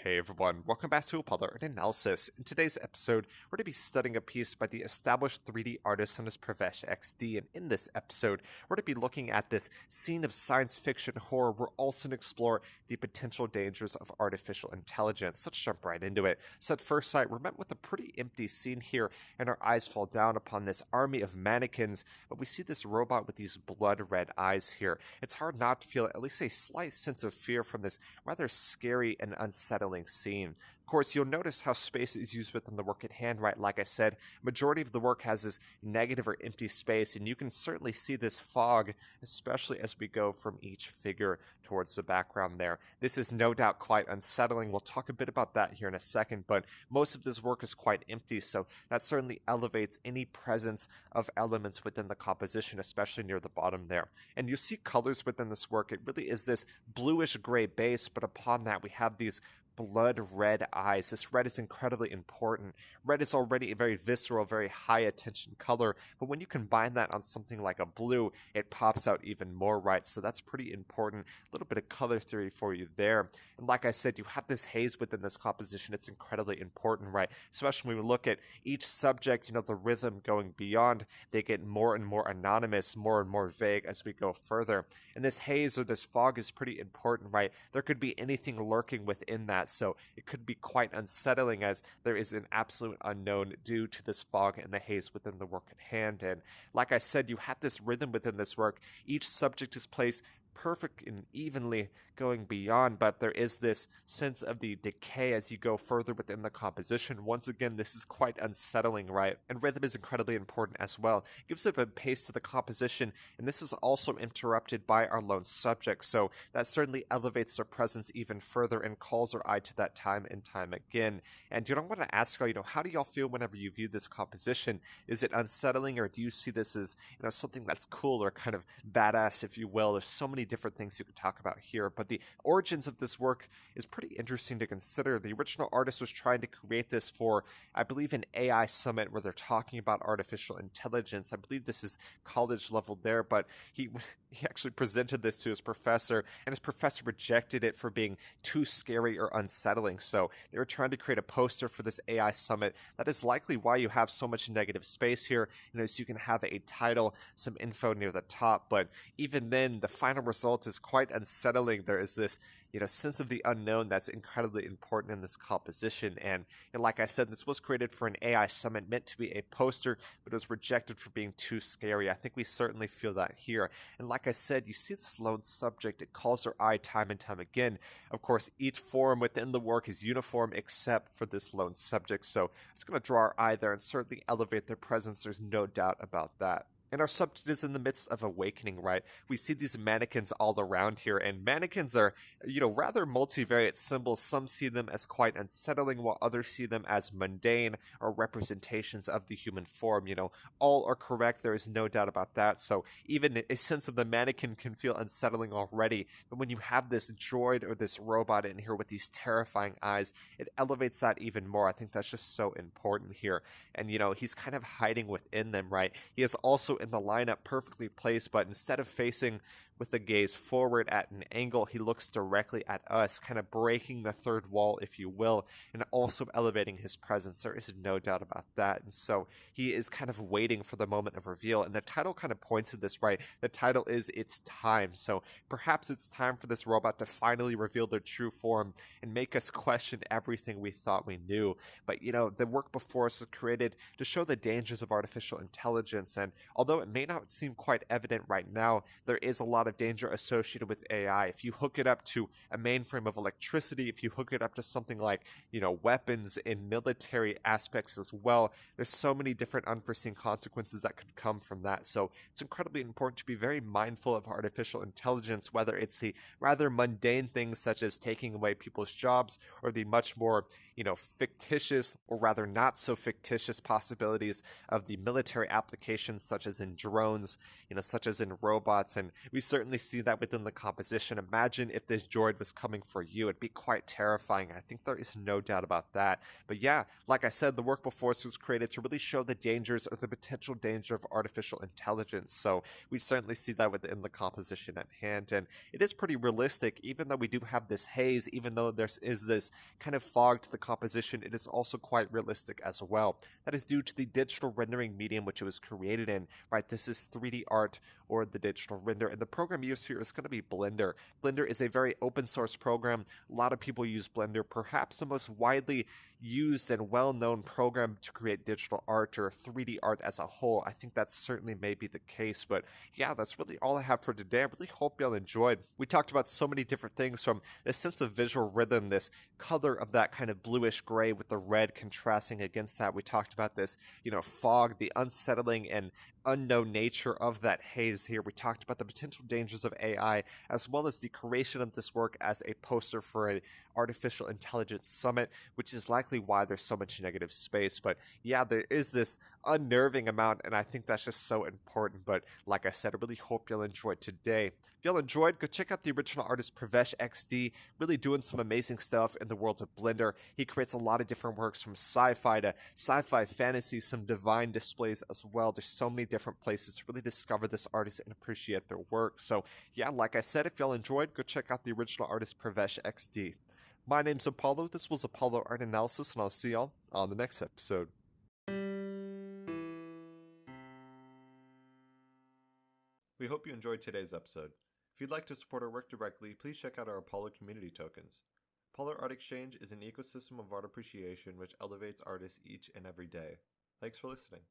Hey everyone, welcome back to another analysis. In today's episode, we're going to be studying a piece by the established 3D artist known as PurveshXD, and in this episode, we're going to be looking at this scene of science fiction horror. We're also going to explore the potential dangers of artificial intelligence. Let's jump right into it. So at first sight, we're met with a pretty empty scene here, and our eyes fall down upon this army of mannequins, but we see this robot with these blood-red eyes here. It's hard not to feel at least a slight sense of fear from this rather scary and unsettling scene. Of course, you'll notice how space is used within the work at hand, right? Like I said, majority of the work has this negative or empty space, and you can certainly see this fog, especially as we go from each figure towards the background there. This is no doubt quite unsettling. We'll talk a bit about that here in a second, but most of this work is quite empty, so that certainly elevates any presence of elements within the composition, especially near the bottom there. And you see colors within this work. It really is this bluish gray base, but upon that we have these blood red eyes. This red is incredibly important. Red is already a very visceral, very high attention color, but when you combine that on something like a blue, it pops out even more, right? So that's pretty important. A little bit of color theory for you there. And like I said, you have this haze within this composition. It's incredibly important, right? Especially when we look at each subject, the rhythm going beyond, they get more and more anonymous, more and more vague as we go further. And this haze or this fog is pretty important, right? There could be anything lurking within that. So it could be quite unsettling as there is an absolute unknown due to this fog and the haze within the work at hand. And like I said, you have this rhythm within this work. Each subject is placed perfect and evenly going beyond, but there is this sense of the decay as you go further within the composition. Once again, this is quite unsettling, right? And rhythm is incredibly important as well. It gives a bit pace to the composition, and this is also interrupted by our lone subject, so that certainly elevates their presence even further and calls our eye to that time and time again. And I want to ask y'all, how do y'all feel whenever you view this composition? Is it unsettling, or do you see this as something that's cool or kind of badass, if you will? There's so many different things you could talk about here, but the origins of this work is pretty interesting to consider. The original artist was trying to create this for, I believe, an AI summit where they're talking about artificial intelligence. I believe this is college level there, but he actually presented this to his professor, and his professor rejected it for being too scary or unsettling. So they were trying to create a poster for this AI summit. That is likely why you have so much negative space here, so you can have a title, some info near the top, but even then, the final result is quite unsettling. There is this sense of the unknown that's incredibly important in this composition. And like I said, this was created for an AI summit, meant to be a poster, but it was rejected for being too scary. I think we certainly feel that here. And like I said, you see this lone subject. It calls our eye time and time again. Of course, each form within the work is uniform except for this lone subject. So it's going to draw our eye there and certainly elevate their presence. There's no doubt about that. And our subject is in the midst of awakening, right? We see these mannequins all around here, and mannequins are, rather multivariate symbols. Some see them as quite unsettling, while others see them as mundane or representations of the human form. All are correct. There is no doubt about that. So even a sense of the mannequin can feel unsettling already. But when you have this droid or this robot in here with these terrifying eyes, it elevates that even more. I think that's just so important here. And, he's kind of hiding within them, right? He is also in the lineup perfectly placed, but instead of facing with the gaze forward at an angle, he looks directly at us, kind of breaking the third wall, if you will, and also elevating his presence. There is no doubt about that. And so he is kind of waiting for the moment of reveal, and the title kind of points to this, right? The title is It's Time. So perhaps it's time for this robot to finally reveal their true form and make us question everything we thought we knew. But the work before us is created to show the dangers of artificial intelligence, and although it may not seem quite evident right now, there is a lot of danger associated with AI. If you hook it up to a mainframe of electricity, if you hook it up to something like, weapons in military aspects as well, there's so many different unforeseen consequences that could come from that. So it's incredibly important to be very mindful of artificial intelligence, whether it's the rather mundane things such as taking away people's jobs, or the much more, fictitious, or rather not so fictitious possibilities of the military applications such as in drones, such as in robots. And we certainly certainly see that within the composition. Imagine if this droid was coming for you. It'd be quite terrifying. I think there is no doubt about that. But yeah, like I said, the work before us was created to really show the dangers or the potential danger of artificial intelligence. So we certainly see that within the composition at hand. And it is pretty realistic, even though we do have this haze, even though there is this kind of fog to the composition, it is also quite realistic as well. That is due to the digital rendering medium which it was created in, right? This is 3D art or the digital render, and the program used here is going to be Blender. Blender is a very open source program. A lot of people use Blender, perhaps the most widely used and well-known program to create digital art or 3D art as a whole. I think that certainly may be the case, but yeah, that's really all I have for today. I really hope y'all enjoyed. We talked about so many different things, from a sense of visual rhythm, this color of that kind of bluish gray with the red contrasting against that. We talked about this, fog, the unsettling and unknown nature of that haze here. We talked about the potential dangers of AI, as well as the creation of this work as a poster for an artificial intelligence summit, which is likely why there's so much negative space. But yeah, there is this unnerving amount, and I think that's just so important. But like I said, I really hope you'll enjoy today. If y'all enjoyed, go check out the original artist PurveshXD, really doing some amazing stuff in the world of Blender. He creates a lot of different works, from sci-fi to sci-fi fantasy, some divine displays as well. There's so many different places to really discover this artist and appreciate their work. So yeah, like I said, if y'all enjoyed, go check out the original artist PurveshXD. My name's Apollo, this was Apollo Art Analysis, and I'll see y'all on the next episode. We hope you enjoyed today's episode. If you'd like to support our work directly, please check out our Apollo community tokens. Apollo Art Exchange is an ecosystem of art appreciation which elevates artists each and every day. Thanks for listening.